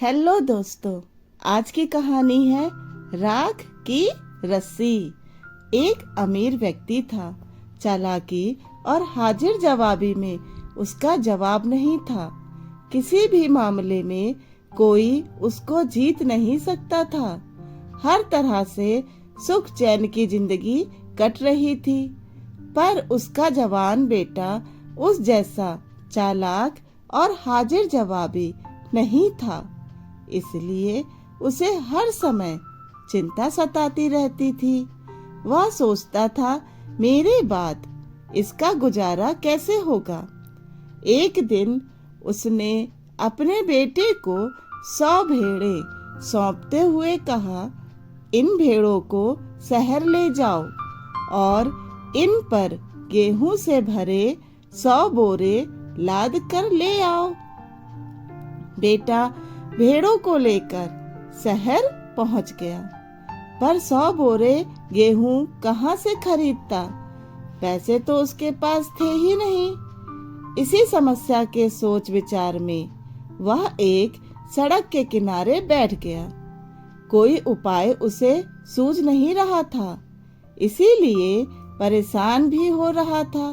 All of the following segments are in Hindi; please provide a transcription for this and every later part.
हेलो दोस्तों, आज की कहानी है राख की रस्सी। एक अमीर व्यक्ति था। चालाकी और हाजिर जवाबी में उसका जवाब नहीं था। किसी भी मामले में कोई उसको जीत नहीं सकता था। हर तरह से सुख चैन की जिंदगी कट रही थी, पर उसका जवान बेटा उस जैसा चालाक और हाजिर जवाबी नहीं था। इसलिए उसे हर समय चिंता सताती रहती थी। वह सोचता था, मेरे बाद इसका गुजारा कैसे होगा। एक दिन उसने अपने बेटे को 100 भेड़ें सौंपते हुए कहा, इन भेड़ों को शहर ले जाओ और इन पर गेहूं से भरे 100 बोरे लाद कर ले आओ। बेटा भेड़ों को लेकर शहर पहुंच गया, पर 100 बोरे गेहूं कहां से खरीदता। पैसे तो उसके पास थे ही नहीं। इसी समस्या के सोच विचार में वह एक सड़क के किनारे बैठ गया। कोई उपाय उसे सूझ नहीं रहा था, इसीलिए परेशान भी हो रहा था।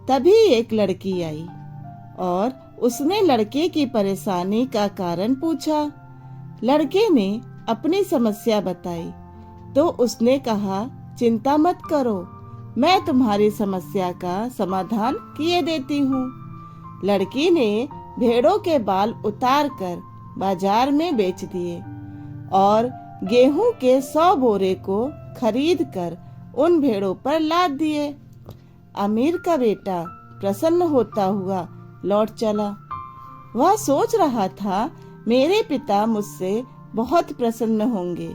तभी एक लड़की आई और उसने लड़के की परेशानी का कारण पूछा। लड़के ने अपनी समस्या बताई तो उसने कहा, चिंता मत करो, मैं तुम्हारी समस्या का समाधान किए देती हूँ। लड़की ने भेड़ों के बाल उतार कर बाजार में बेच दिए और गेहूं के 100 बोरे को खरीद कर उन भेड़ों पर लाद दिए। अमीर का बेटा प्रसन्न होता हुआ लौट चला। वह सोच रहा था, मेरे पिता मुझसे बहुत प्रसन्न होंगे।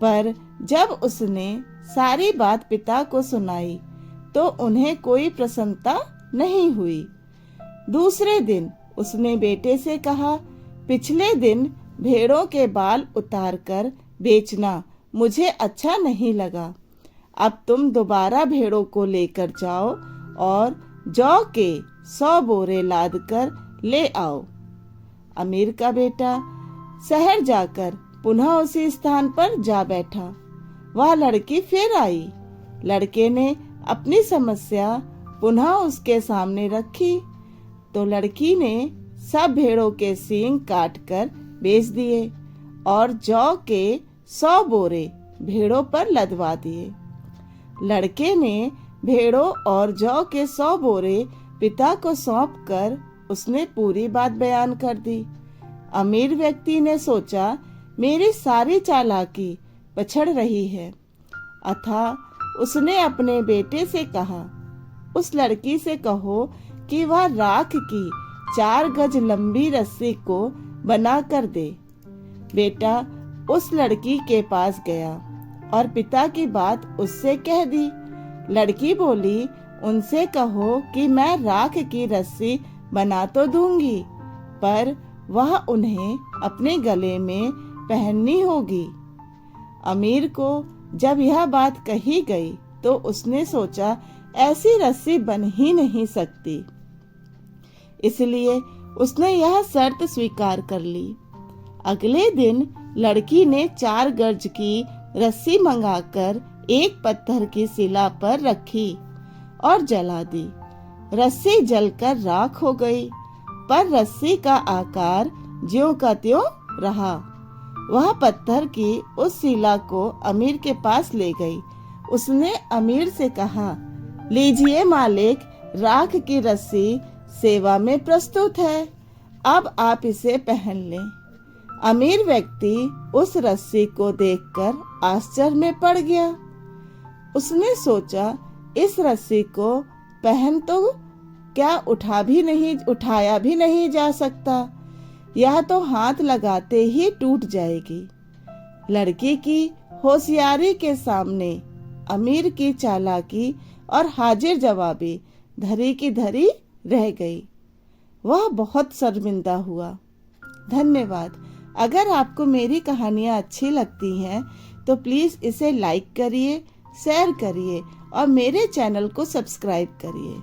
पर जब उसने सारी बात पिता को सुनाई तो उन्हें कोई प्रसन्नता नहीं हुई। दूसरे दिन उसने बेटे से कहा, पिछले दिन भेड़ों के बाल उतारकर बेचना मुझे अच्छा नहीं लगा। अब तुम दोबारा भेड़ों को लेकर जाओ और जौ के 100 बोरे लाद कर ले आओ। अमीर का बेटा शहर जाकर पुनः उसी स्थान पर जा बैठा। वह लड़की फिर आई। लड़के ने अपनी समस्या पुनः उसके सामने रखी तो लड़की ने सब भेड़ों के सींग काट कर बेच दिए और जौ के 100 बोरे भेड़ों पर लदवा दिए। लड़के ने भेड़ों और जौ के 100 बोरे पिता को सौंपकर उसने पूरी बात बयान कर दी। अमीर व्यक्ति ने सोचा, मेरी सारी चालाकी पछड़ रही है। अतः उसने अपने बेटे से कहा, उस लड़की से कहो कि वह राख की 4 गज लंबी रस्सी को बना कर दे। बेटा उस लड़की के पास गया और पिता की बात उससे कह दी। लड़की बोली, उनसे कहो कि मैं राख की रस्सी बना तो दूंगी, पर वह उन्हें अपने गले में पहननी होगी। अमीर को जब यह बात कही गई तो उसने सोचा, ऐसी रस्सी बन ही नहीं सकती। इसलिए उसने यह शर्त स्वीकार कर ली। अगले दिन लड़की ने 4 गज की रस्सी मंगाकर एक पत्थर की शिला पर रखी और जला दी। रस्सी जलकर राख हो गई, पर रस्सी का आकार ज्यों का त्यों रहा। वह पत्थर की उस शिला को अमीर के पास ले गई। उसने अमीर से कहा, लीजिए मालिक, राख की रस्सी सेवा में प्रस्तुत है, अब आप इसे पहन लें। अमीर व्यक्ति उस रस्सी को देखकर आश्चर्य में पड़ गया। उसने सोचा, इस रस्सी को पहन तो क्या उठाया भी नहीं जा सकता, यह तो हाथ लगाते ही टूट जाएगी। लड़की की होशियारी के सामने अमीर की चालाकी और हाजिर जवाबी धरी की धरी रह गई। वह बहुत शर्मिंदा हुआ। धन्यवाद। अगर आपको मेरी कहानियाँ अच्छी लगती हैं तो प्लीज़ इसे लाइक करिए, शेयर करिए और मेरे चैनल को सब्सक्राइब करिए।